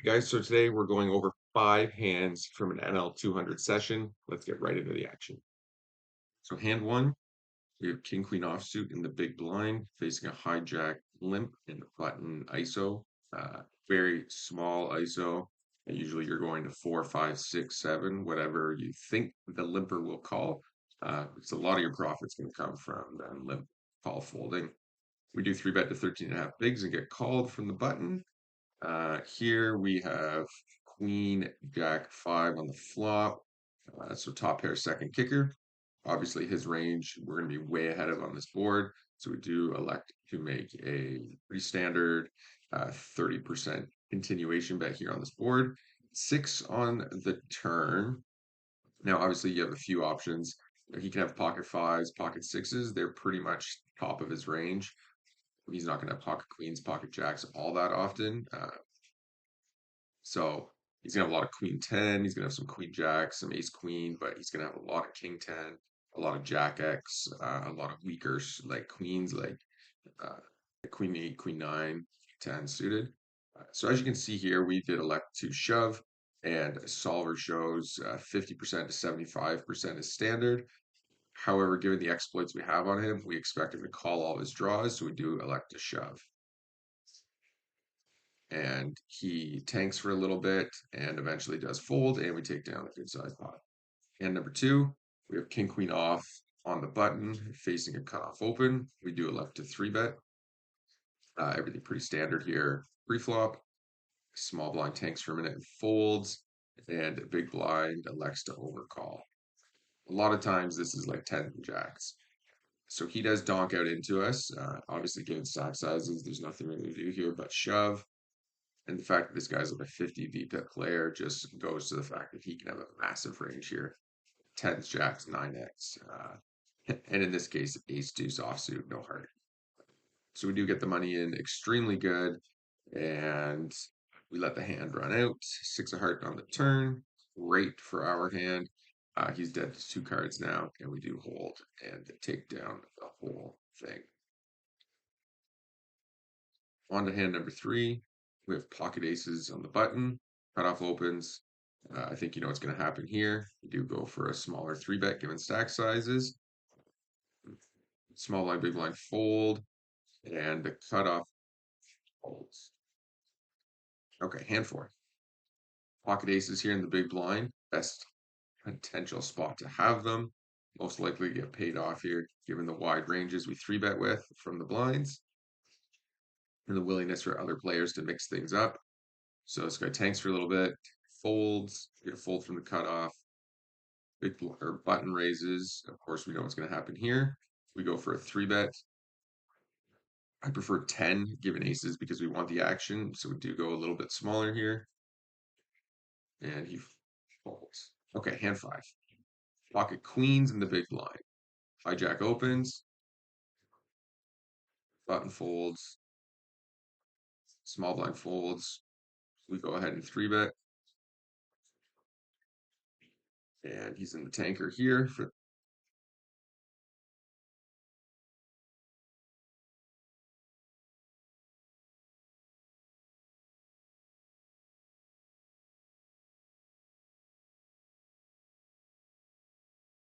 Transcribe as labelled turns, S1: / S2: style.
S1: Guys, so today we're going over 5 hands from an NL 200 session. Let's get right into the action. So hand one, we have King Queen offsuit in the big blind, facing a hijack limp and button ISO. Very small ISO. And usually you're going to 4, 5, 6, 7, whatever you think the limper will call. Because a lot of your profit's going to come from that limp call folding. We do 3 bet to 13.5 bigs and get called from the button. Here we have Queen Jack 5 on the flop. So top pair second kicker. Obviously his range we're going to be way ahead of on this board. So we do elect to make a pretty standard 30% continuation bet here on this board. 6 on the turn. Now obviously you have a few options. He can have pocket fives, pocket sixes. They're pretty much top of his range. He's not going to have pocket queens, pocket jacks all that often. So he's gonna have a lot of queen 10, he's gonna have some queen jack, some ace queen, but he's gonna have a lot of king 10, a lot of jack X, a lot of weaker like queens like uh, queen 8, queen 9, 10 suited. So as you can see here, we did elect to shove, and solver shows 50% to 75% is standard. However, given the exploits we have on him, we expect him to call all of his draws, so we do elect to shove. And he tanks for a little bit and eventually does fold, and we take down a good size pot. And number two, we have king queen off on the button facing a cutoff open. We do elect to 3 bet. Everything pretty standard here. Pre-flop, small blind tanks for a minute and folds, and big blind elects to overcall. A lot of times this is like 10 jacks. So he does donk out into us. Obviously, given stack sizes, there's nothing really to do here but shove. And the fact that this guy's like a 50 VPIP player just goes to the fact that he can have a massive range here. 10s, jacks, 9x. And in this case, ace deuce offsuit, no heart. So we do get the money in extremely good. And we let the hand run out. 6 of heart on the turn. Great for our hand. He's dead to 2 cards now. And we do hold and take down the whole thing. On to hand number 3. We have pocket aces on the button. Cutoff opens. I think you know what's going to happen here. We do go for a smaller 3 bet given stack sizes. Small blind, big blind fold. And the cutoff folds. Okay, hand 4. Pocket aces here in the big blind. Best potential spot to have them. Most likely get paid off here given the wide ranges we 3-bet with from the blinds. And the willingness for other players to mix things up. So this guy tanks for a little bit, folds, get a fold from the cutoff, big or button raises. Of course, we know what's going to happen here. We go for a 3-bet. I prefer 10 given aces because we want the action, so we do go a little bit smaller here. And he folds. Okay, hand 5. Pocket queens in the big blind. Hijack opens, button folds, small blind folds. We go ahead and 3-bet. And he's in the tanker here for